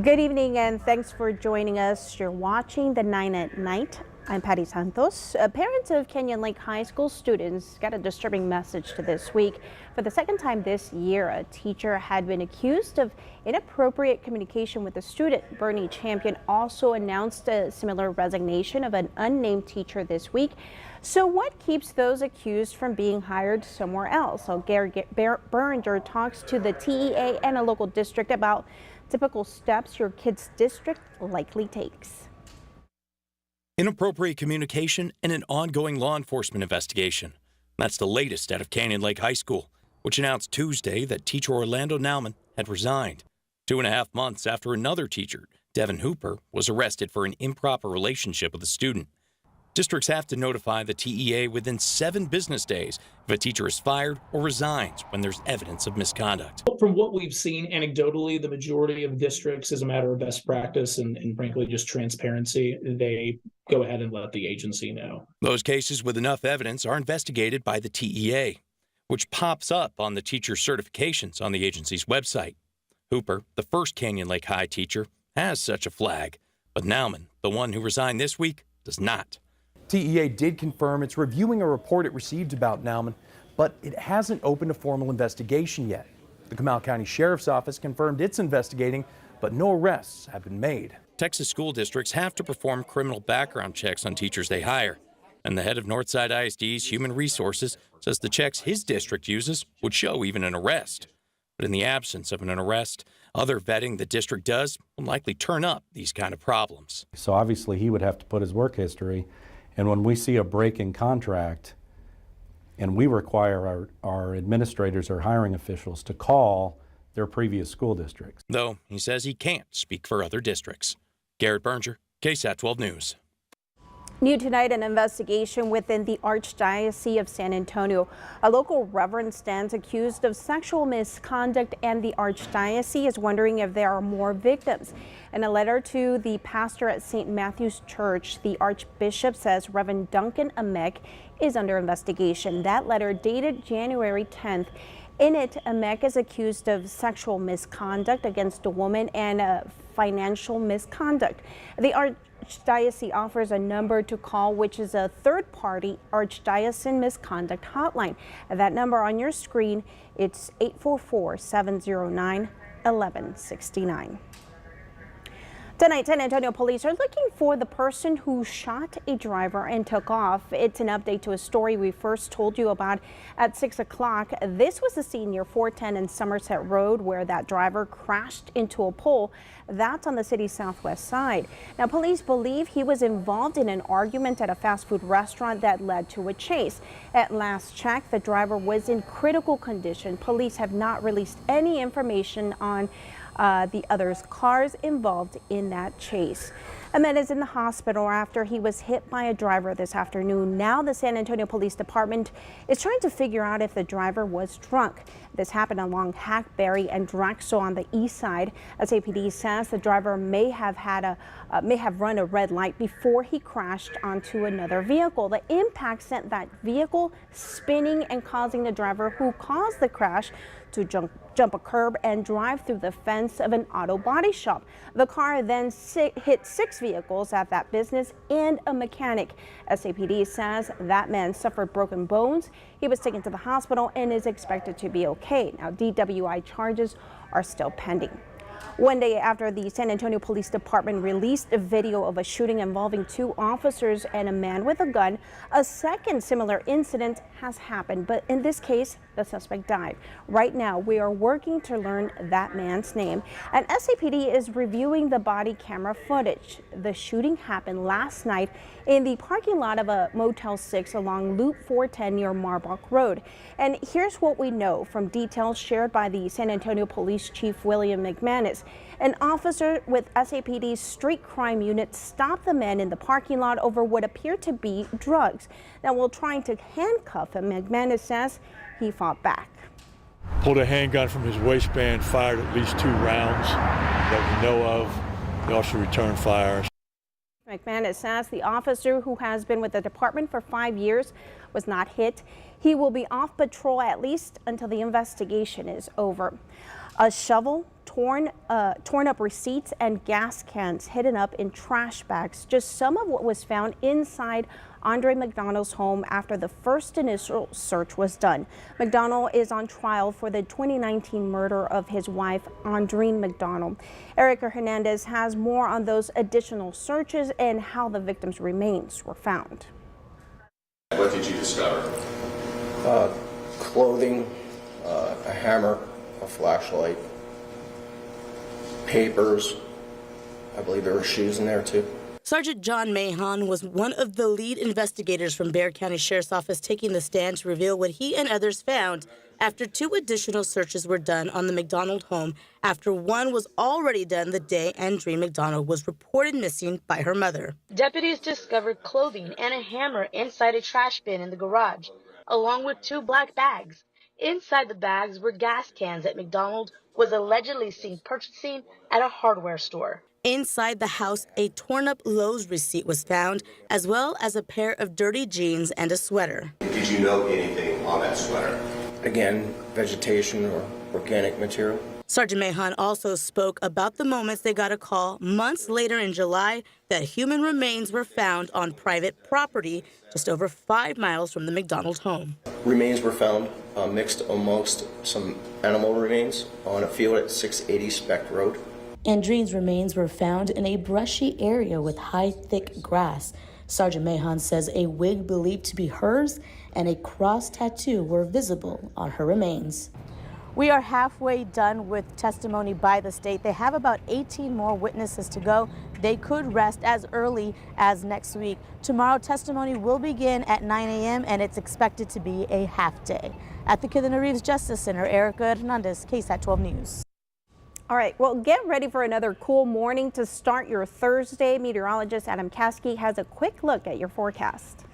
Good evening and thanks for joining us. You're watching the 9 at Night. I'm Patty Santos. Parents of Canyon Lake High School students got a disturbing message to this week. For the second time this year, a teacher had been accused of inappropriate communication with a student. Bernie Champion also announced a similar resignation of an unnamed teacher this week. So what keeps those accused from being hired somewhere else? So Gary Berringer talks to the TEA and a local district about typical steps your kid's district likely takes. Inappropriate communication and an ongoing law enforcement investigation. That's the latest out of Canyon Lake High School, which announced Tuesday that teacher Orlando Nauman had resigned 2.5 months after another teacher, Devin Hooper, was arrested for an improper relationship with a student. Districts have to notify the TEA within 7 business days if a teacher is fired or resigns when there's evidence of misconduct. From what we've seen anecdotally, the majority of districts, as a matter of best practice and frankly just transparency, they go ahead and let the agency know. Those cases with enough evidence are investigated by the TEA, which pops up on the teacher certifications on the agency's website. Hooper, the first Canyon Lake High teacher, has such a flag, but Nauman, the one who resigned this week, does not. TEA did confirm it's reviewing a report it received about Nauman, but it hasn't opened a formal investigation yet. The Comal County Sheriff's Office confirmed it's investigating, but no arrests have been made. Texas school districts have to perform criminal background checks on teachers they hire, and the head of Northside ISD's Human Resources says the checks his district uses would show even an arrest. But in the absence of an arrest, other vetting the district does will likely turn up these kind of problems. So obviously he would have to put his work history. And when we see a break in contract and we require our administrators or hiring officials to call their previous school districts. Though he says he can't speak for other districts. Garrett Berger, KSAT 12 News. New tonight, an investigation within the Archdiocese of San Antonio. A local reverend stands accused of sexual misconduct, and the Archdiocese is wondering if there are more victims. In a letter to the pastor at St. Matthew's Church, the Archbishop says Reverend Duncan Amek is under investigation. That letter dated January 10th. In it, Amek is accused of sexual misconduct against a woman and financial misconduct. The Archdiocese offers a number to call, which is a third-party Archdiocesan misconduct hotline. That number on your screen, it's 844-709-1169. Tonight, San Antonio police are looking for the person who shot a driver and took off. It's an update to a story we first told you about at 6 o'clock. This was the scene near 410 and Somerset Road where that driver crashed into a pole. That's on the city's southwest side. Now, police believe he was involved in an argument at a fast food restaurant that led to a chase. At last check, the driver was in critical condition. Police have not released any information on the others' cars involved in that chase. A man is in the hospital after he was hit by a driver this afternoon. Now the San Antonio Police Department is trying to figure out if the driver was drunk. This happened along Hackberry and Drexel on the east side. SAPD says the driver may have run a red light before he crashed onto another vehicle. The impact sent that vehicle spinning and causing the driver who caused the crash to jump a curb and drive through the fence of an auto body shop. The car then hit 6 vehicles at that business and a mechanic. SAPD says that man suffered broken bones. He was taken to the hospital and is expected to be okay. Now, DWI charges are still pending. One day after the San Antonio Police Department released a video of a shooting involving 2 officers and a man with a gun, a second similar incident has happened, but in this case, the suspect died. Right now, we are working to learn that man's name, and SAPD is reviewing the body camera footage. The shooting happened last night in the parking lot of a Motel 6 along Loop 410 near Marbach Road. And here's what we know from details shared by the San Antonio Police Chief William McManus. An officer with SAPD's street crime unit stopped the man in the parking lot over what appeared to be drugs. Now, while trying to handcuff him, McManus says he fought back. Pulled a handgun from his waistband, fired at least 2 rounds that we know of. He also returned fire. McManus says the officer, who has been with the department for 5 years, was not hit. He will be off patrol at least until the investigation is over. A shovel, torn up receipts and gas cans hidden up in trash bags. Just some of what was found inside Andre McDonald's home after the first initial search was done. McDonald is on trial for the 2019 murder of his wife, Andreen McDonald. Erica Hernandez has more on those additional searches and how the victim's remains were found. What did you discover? Clothing, a hammer, a flashlight, papers. I believe there were shoes in there too. Sergeant John Mahon was one of the lead investigators from Bexar County Sheriff's Office, taking the stand to reveal what he and others found after 2 additional searches were done on the McDonald home after one was already done the day Andreen McDonald was reported missing by her mother. Deputies discovered clothing and a hammer inside a trash bin in the garage, along with 2 black bags. Inside the bags were gas cans that McDonald was allegedly seen purchasing at a hardware store. Inside the house, a torn-up Lowe's receipt was found, as well as a pair of dirty jeans and a sweater. Did you know anything on that sweater? Again, vegetation or organic material. Sergeant Mahon also spoke about the moments they got a call months later in July that human remains were found on private property just over 5 miles from the McDonald home. Remains were found mixed amongst some animal remains on a field at 680 Speck Road. Andreen's remains were found in a brushy area with high, thick grass. Sergeant Mahon says a wig believed to be hers and a cross tattoo were visible on her remains. We are halfway done with testimony by the state. They have about 18 more witnesses to go. They could rest as early as next week. Tomorrow, testimony will begin at 9 a.m. and it's expected to be a half day. At the Kidder Reeves Justice Center, Erica Hernandez, KSAT 12 News. All right, well, get ready for another cool morning to start your Thursday. Meteorologist Adam Caskey has a quick look at your forecast.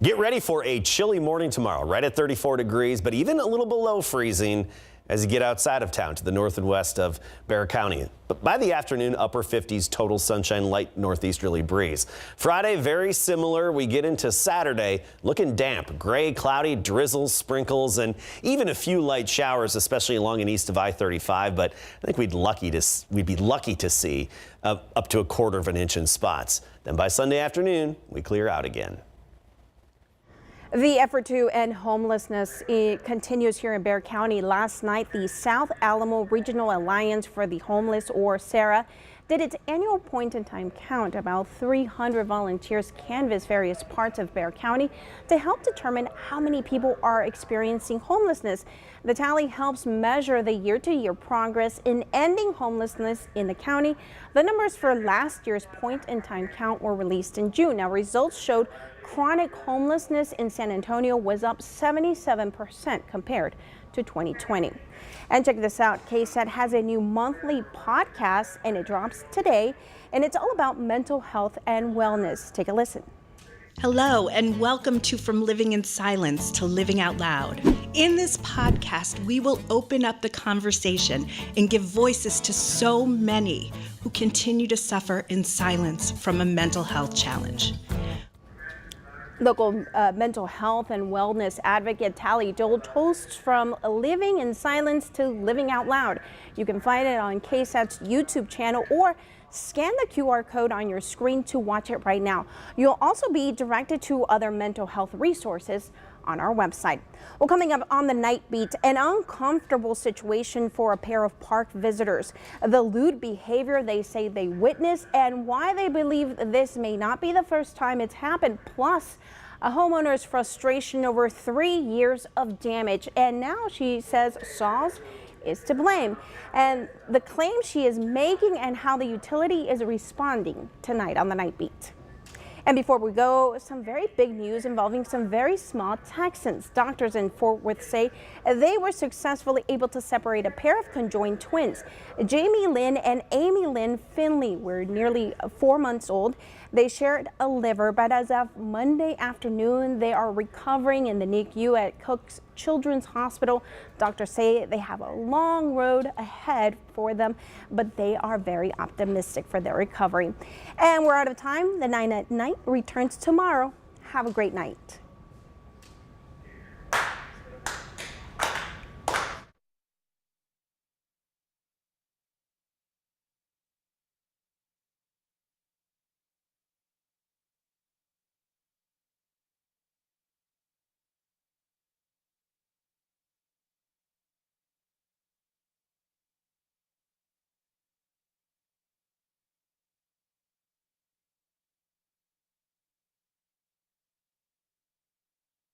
Get ready for a chilly morning tomorrow, right at 34 degrees, but even a little below freezing as you get outside of town to the north and west of Bexar County. But by the afternoon, upper 50s, total sunshine, light northeasterly breeze. Friday, very similar. We get into Saturday looking damp, gray, cloudy, drizzles, sprinkles, and even a few light showers, especially along and east of I-35. But I think we'd be lucky to see up to 1/4 inch in spots. Then by Sunday afternoon, we clear out again. The effort to end homelessness continues here in Bexar County. Last night, the South Alamo Regional Alliance for the Homeless, or SARA, did its annual point-in-time count. About 300 volunteers canvassed various parts of Bexar County to help determine how many people are experiencing homelessness. The tally helps measure the year-to-year progress in ending homelessness in the county. The numbers for last year's point-in-time count were released in June. Now, results showed chronic homelessness in San Antonio was up 77% compared to 2020. And check this out, KSAT has a new monthly podcast and it drops today, and it's all about mental health and wellness. Take a listen. Hello, and welcome to From Living in Silence to Living Out Loud. In this podcast, we will open up the conversation and give voices to so many who continue to suffer in silence from a mental health challenge. Local mental health and wellness advocate Tally Dole toasts from living in silence to living out loud. You can find it on KSAT's YouTube channel or scan the QR code on your screen to watch it right now. You'll also be directed to other mental health resources on our website. Well, coming up on the Night Beat, an uncomfortable situation for a pair of park visitors. The lewd behavior they say they witnessed and why they believe this may not be the first time it's happened. Plus, a homeowner's frustration over 3 years of damage. And now she says Saws is to blame. And the claim she is making and how the utility is responding tonight on the Night Beat. And before we go, some very big news involving some very small Texans. Doctors in Fort Worth say they were successfully able to separate a pair of conjoined twins. Jamie Lynn and Amy Lynn Finley were nearly 4 months old. They shared a liver, but as of Monday afternoon, they are recovering in the NICU at Cook's Children's Hospital. Doctors say they have a long road ahead for them, but they are very optimistic for their recovery. And we're out of time. The 9 at Night returns tomorrow. Have a great night.